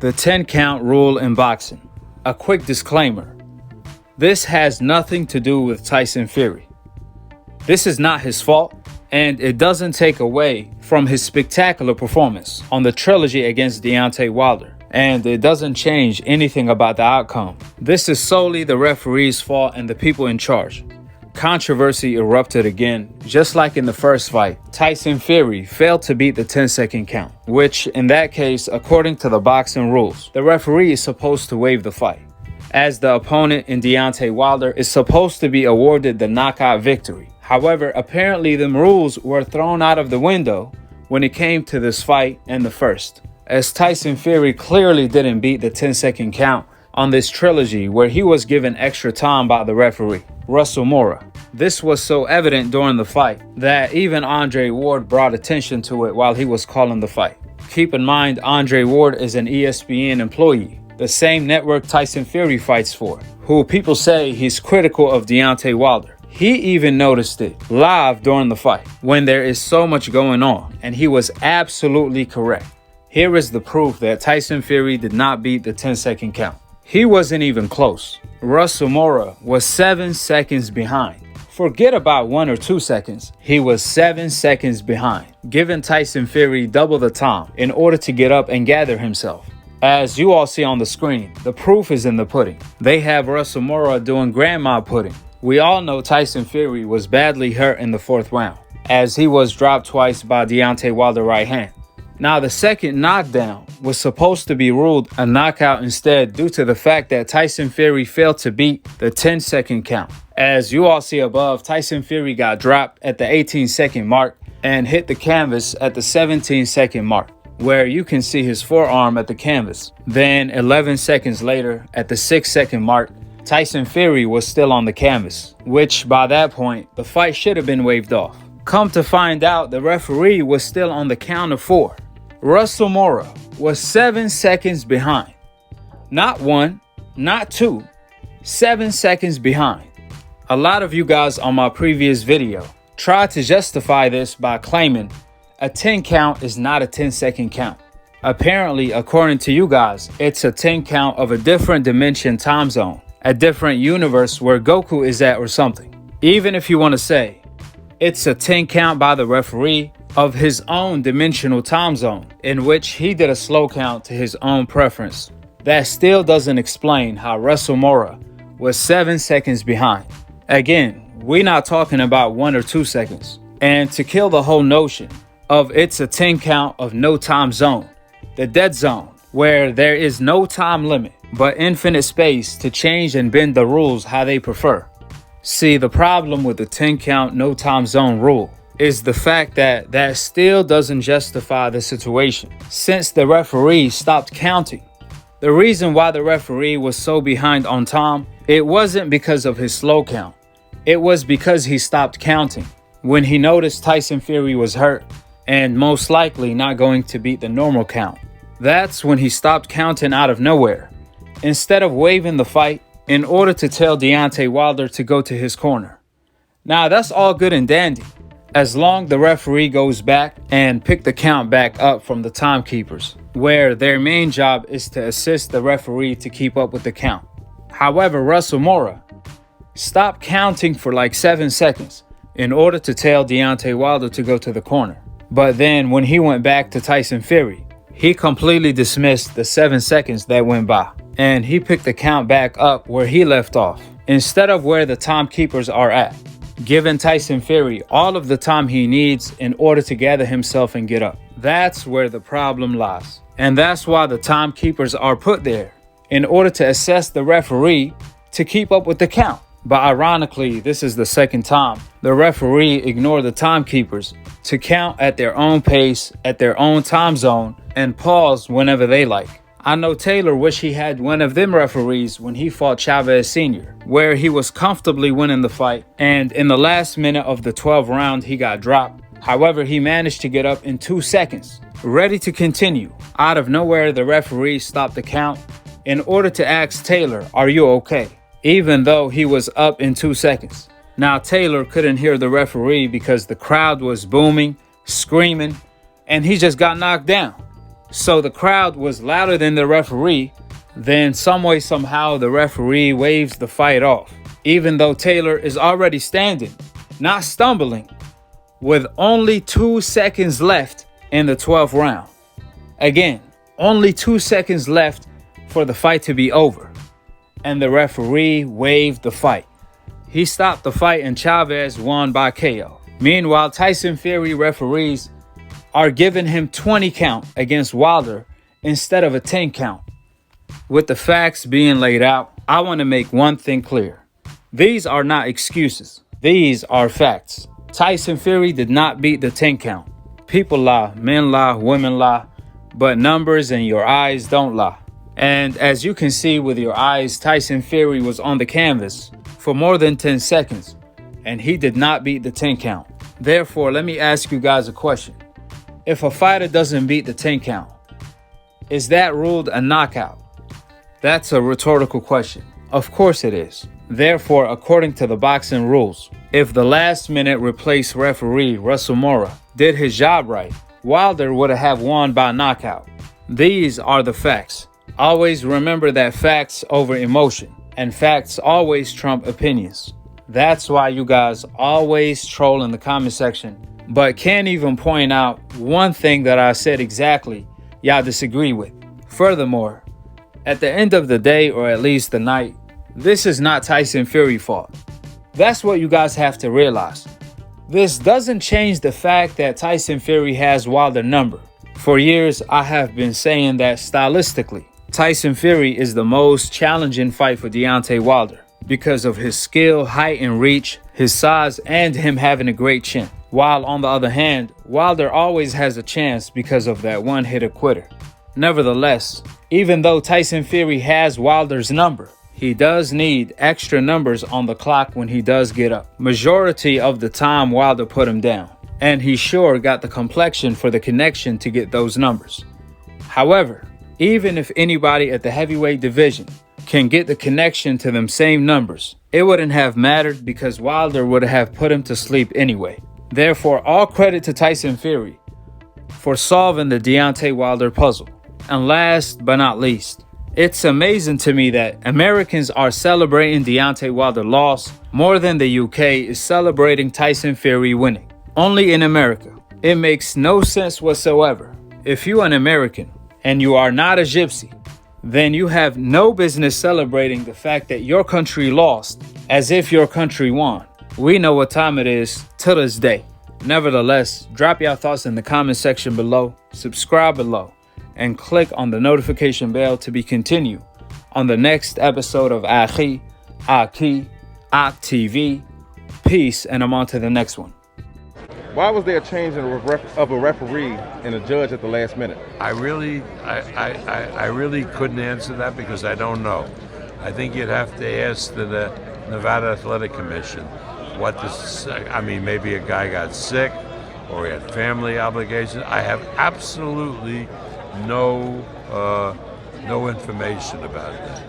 The 10 count rule in boxing. A quick disclaimer. This has nothing to do with Tyson Fury. This is not his fault, and it doesn't take away from his spectacular performance on the Trilogy against Deontay Wilder, and it doesn't change anything about the outcome. This is solely the referee's fault and the people in charge. Controversy erupted again, just like in the first fight. Tyson Fury failed to beat the 10-second count, which in that case, according to the boxing rules, the referee is supposed to waive the fight, as the opponent in Deontay Wilder is supposed to be awarded the knockout victory. However, apparently them rules were thrown out of the window when it came to this fight and the first, as Tyson Fury clearly didn't beat the 10-second count on this Trilogy where he was given extra time by the referee, Russell Mora. This was so evident during the fight that even Andre Ward brought attention to it while he was calling the fight. Keep in mind, Andre Ward is an ESPN employee, the same network Tyson Fury fights for, who people say he's critical of Deontay Wilder. He even noticed it live during the fight when there is so much going on, and he was absolutely correct. Here is the proof that Tyson Fury did not beat the 10-second count. He wasn't even close. Russell Mora was 7 seconds behind. Forget about 1 or 2 seconds. He was 7 seconds behind, giving Tyson Fury double the time in order to get up and gather himself. As you all see on the screen, the proof is in the pudding. They have Russell Mora doing grandma pudding. We all know Tyson Fury was badly hurt in the 4th round, as he was dropped twice by Deontay Wilder right hand. Now, the second knockdown was supposed to be ruled a knockout instead due to the fact that Tyson Fury failed to beat the 10-second count. As you all see above, Tyson Fury got dropped at the 18-second mark and hit the canvas at the 17-second mark, where you can see his forearm at the canvas. Then 11 seconds later, at the 6-second mark, Tyson Fury was still on the canvas, which by that point, the fight should have been waved off. Come to find out, the referee was still on the count of 4. Russell Mora was 7 seconds behind. Not 1, not 2, 7 seconds behind. A lot of you guys on my previous video tried to justify this by claiming a 10 count is not a 10-second count. Apparently, according to you guys, it's a 10 count of a different dimension time zone, a different universe where Goku is at or something. Even if you want to say it's a 10 count by the referee of his own dimensional time zone, in which he did a slow count to his own preference, that still doesn't explain how Russell Mora was 7 seconds behind. Again, we're not talking about 1 or 2 seconds. And to kill the whole notion of it's a 10 count of no time zone, the dead zone, where there is no time limit, but infinite space to change and bend the rules how they prefer. See, the problem with the 10 count no time zone rule is the fact that that still doesn't justify the situation, since the referee stopped counting. The reason why the referee was so behind on time, it wasn't because of his slow count. It was because he stopped counting when he noticed Tyson Fury was hurt and most likely not going to beat the normal count. That's when he stopped counting out of nowhere, instead of waving the fight in order to tell Deontay Wilder to go to his corner. Now, that's all good and dandy, as long the referee goes back and pick the count back up from the timekeepers, where their main job is to assist the referee to keep up with the count. However, Russell Mora stopped counting for like 7 seconds in order to tell Deontay Wilder to go to the corner. But then when he went back to Tyson Fury, he completely dismissed the 7 seconds that went by, and he picked the count back up where he left off, instead of where the timekeepers are at, giving Tyson Fury all of the time he needs in order to gather himself and get up. That's where the problem lies. And that's why the timekeepers are put there, in order to assess the referee to keep up with the count. But ironically, this is the second time the referee ignored the timekeepers to count at their own pace, at their own time zone, and pause whenever they like. I know Taylor wish he had one of them referees when he fought Chavez Sr., where he was comfortably winning the fight, and in the last minute of the 12th round, he got dropped. However, he managed to get up in 2 seconds, ready to continue. Out of nowhere, the referee stopped the count in order to ask Taylor, "Are you okay?" Even though he was up in 2 seconds. Now, Taylor couldn't hear the referee because the crowd was booming, screaming, and he just got knocked down. So the crowd was louder than the referee. Then some way, somehow, the referee waves the fight off, even though Taylor is already standing, not stumbling, with only 2 seconds left in the 12th round. Again, only 2 seconds left for the fight to be over, and the referee waved the fight. He stopped the fight and Chavez won by KO. Meanwhile, Tyson Fury referees are giving him 20 count against Wilder instead of a 10 count. With the facts being laid out, I want to make one thing clear. These are not excuses. These are facts. Tyson Fury did not beat the 10 count. People lie, men lie, women lie, but numbers and your eyes don't lie. And as you can see with your eyes, Tyson Fury was on the canvas for more than 10 seconds, and he did not beat the 10 count. Therefore, let me ask you guys a question. If a fighter doesn't beat the 10 count, is that ruled a knockout? That's a rhetorical question. Of course it is. Therefore, according to the boxing rules, if the last-minute replaced referee, Russell Mora, did his job right, Wilder would have won by knockout. These are the facts. Always remember that facts over emotion, and facts always trump opinions. That's why you guys always troll in the comment section, but can't even point out one thing that I said exactly y'all disagree with. Furthermore, at the end of the day, or at least the night, this is not Tyson Fury's fault. That's what you guys have to realize. This doesn't change the fact that Tyson Fury has Wilder number. For years, I have been saying that stylistically, Tyson Fury is the most challenging fight for Deontay Wilder because of his skill, height, and reach, his size, and him having a great chin. While on the other hand, Wilder always has a chance because of that one-hitter quitter. Nevertheless, even though Tyson Fury has Wilder's number, he does need extra numbers on the clock when he does get up. Majority of the time, Wilder put him down, and he sure got the complexion for the connection to get those numbers. However, even if anybody at the heavyweight division can get the connection to them same numbers, it wouldn't have mattered because Wilder would have put him to sleep anyway. Therefore, all credit to Tyson Fury for solving the Deontay Wilder puzzle. And last but not least, it's amazing to me that Americans are celebrating Deontay Wilder loss more than the UK is celebrating Tyson Fury winning. Only in America. It makes no sense whatsoever. If you're an American and you are not a gypsy, then you have no business celebrating the fact that your country lost as if your country won. We know what time it is to this day. Nevertheless, drop your thoughts in the comment section below, subscribe below, and click on the notification bell to be continued on the next episode of Akhi, TV. Peace, and I'm on to the next one. Why was there a change of a referee and a judge at the last minute? I really couldn't answer that because I don't know. I think you'd have to ask the Nevada Athletic Commission what this. I mean, maybe a guy got sick or he had family obligations. I have absolutely no information about that.